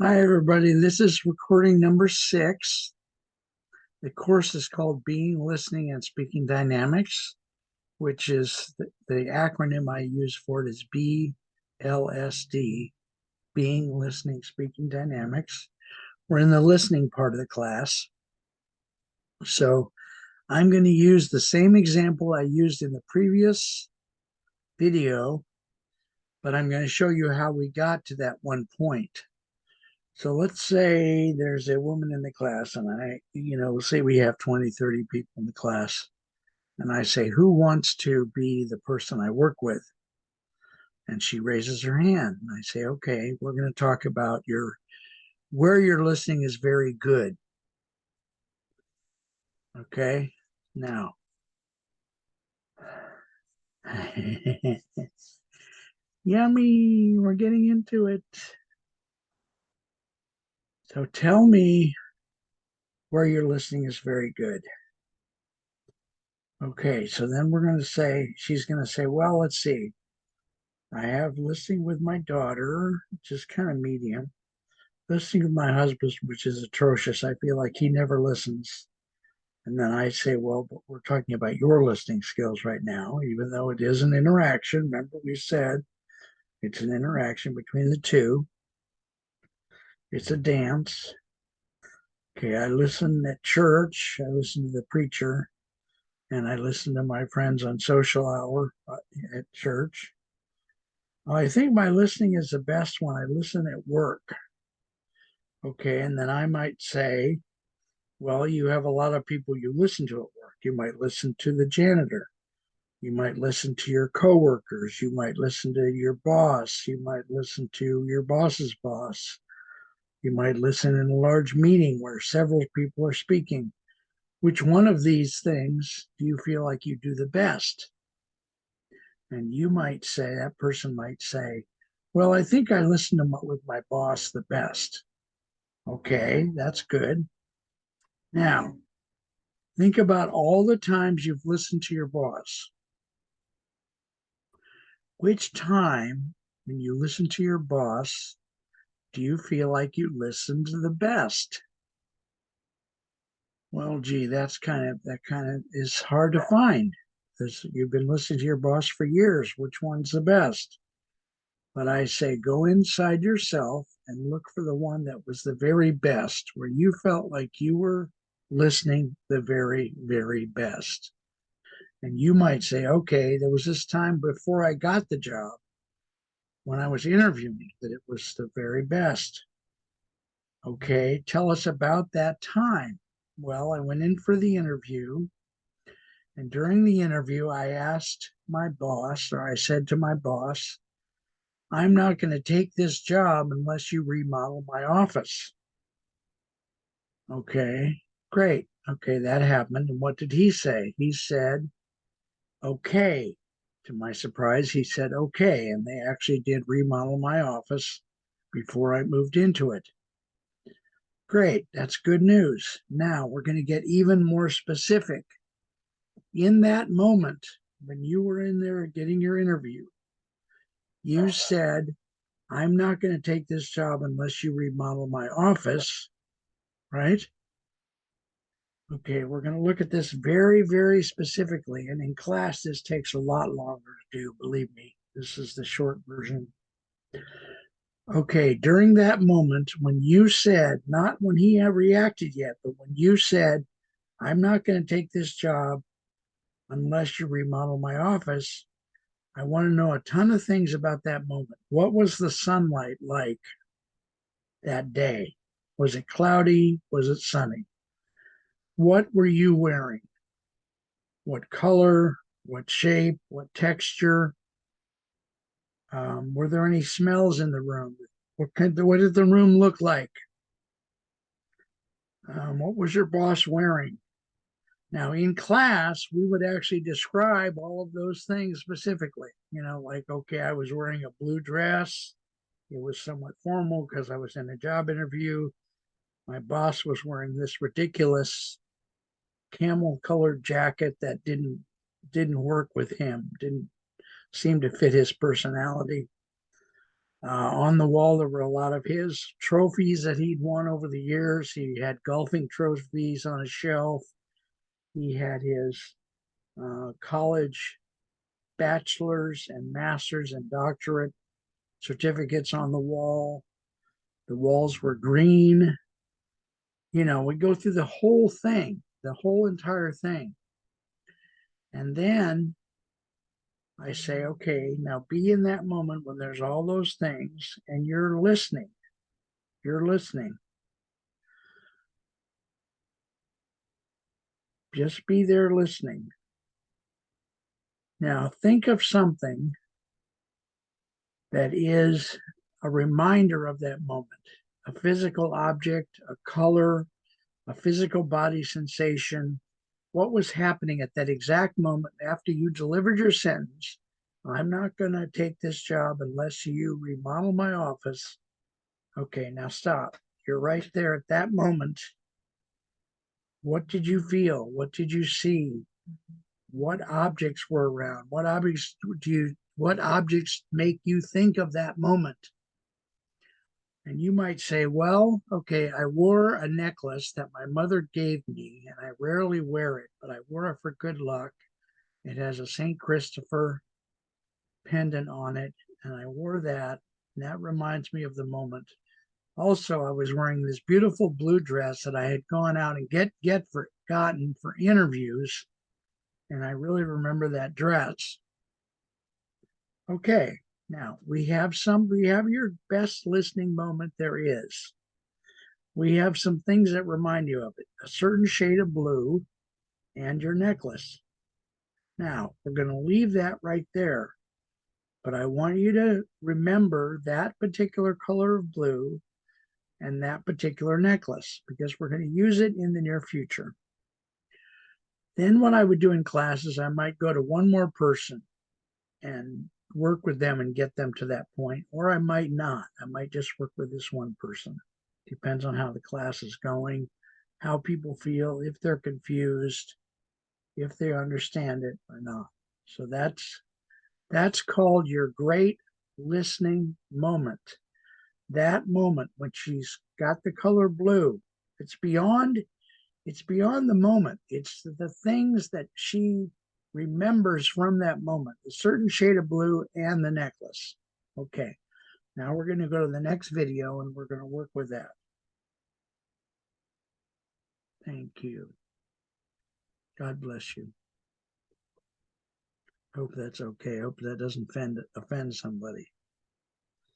Hi, everybody. This is recording number 6. The course is called Being, Listening, and Speaking Dynamics, which is the acronym I use for it is BLSD, Being, Listening, Speaking Dynamics. We're in the listening part of the class. So I'm going to use the same example I used in the previous video, but I'm going to show you how we got to that one point. So let's say there's a woman in the class, and say we have 20, 30 people in the class. And I say, who wants to be the person I work with? And she raises her hand. And I say, okay, we're going to talk about where your listening is very good. Okay. Now, yummy, we're getting into it. So tell me where your listening is very good. Okay, so then she's going to say, well, let's see. I have listening with my daughter, which is kind of medium. Listening with my husband, which is atrocious. I feel like he never listens. And then I say, well, but we're talking about your listening skills right now, even though it is an interaction. Remember, we said it's an interaction between the two. It's a dance. Okay, I listen at church. I listen to the preacher, and I listen to my friends on social hour at church. I think my listening is the best when I listen at work. Okay, and then I might say, well, you have a lot of people you listen to at work. You might listen to the janitor. You might listen to your coworkers. You might listen to your boss. You might listen to your boss's boss. You might listen in a large meeting where several people are speaking. Which one of these things do you feel like you do the best? And that person might say, well, I think I listen with my boss the best. Okay, that's good. Now, think about all the times you've listened to your boss. Which time when you listen to your boss do you feel like you listened the best? Well, gee, that kind of is hard to find because you've been listening to your boss for years. Which one's the best? But I say go inside yourself and look for the one that was the very best, where you felt like you were listening the very, very best. And you might say, okay, there was this time before I got the job when I was interviewing that it was the very best. Okay, tell us about that time. Well, I went in for the interview, and during the interview, I asked my boss, or I said to my boss, I'm not going to take this job unless you remodel my office. Okay, great. Okay, that happened. And what did he say? He said, okay. To my surprise, he said, okay. And they actually did remodel my office before I moved into it. Great, that's good news. Now we're going to get even more specific. In that moment, when you were in there getting your interview, you said, I'm not going to take this job unless you remodel my office, right? Okay, we're going to look at this very, very specifically. And in class, this takes a lot longer to do, believe me. This is the short version. Okay, during that moment when you said, not when he had reacted yet, but when you said, I'm not going to take this job unless you remodel my office, I want to know a ton of things about that moment. What was the sunlight like that day? Was it cloudy? Was it sunny? What were you wearing? What color? What shape? What texture? Were there any smells in the room? What did the room look like? What was your boss wearing? Now, in class, we would actually describe all of those things specifically. Like, okay, I was wearing a blue dress. It was somewhat formal because I was in a job interview. My boss was wearing this ridiculous camel colored jacket that didn't work with him, didn't seem to fit his personality. On the wall, there were a lot of his trophies that he'd won over the years. He had golfing trophies on a shelf. He had his college bachelor's and master's and doctorate certificates on the wall. The walls were green. You know, we go through the whole thing, the whole entire thing. And then I say, okay, now be in that moment when there's all those things and you're listening. You're listening. Just be there listening. Now think of something that is a reminder of that moment, a physical object, a color, a physical body sensation. What was happening at that exact moment after you delivered your sentence? I'm not going to take this job unless you remodel my office. Okay, now stop. You're right there at that moment. What did you feel? What did you see? What objects were around? What objects make you think of that moment? And you might say, well, okay, I wore a necklace that my mother gave me, and I rarely wear it, but I wore it for good luck. It has a St. Christopher pendant on it, and I wore that, and that reminds me of the moment. Also, I was wearing this beautiful blue dress that I had gone out and gotten for interviews, and I really remember that dress. Okay, now we have your best listening moment there is. We have some things that remind you of it. A certain shade of blue and your necklace. Now, we're going to leave that right there, but I want you to remember that particular color of blue and that particular necklace because we're going to use it in the near future. Then what I would do in classes, I might go to one more person and work with them and get them to that point, or I might not. I might just work with this one person. Depends on how the class is going, how people feel, if they're confused, if they understand it or not. So that's called your great listening moment. That moment when she's got the color blue, it's beyond the moment. It's the things that she remembers from that moment, a certain shade of blue and the necklace. Okay, now we're going to go to the next video and we're going to work with that. Thank you. God bless you. Hope that's okay. Hope that doesn't offend somebody.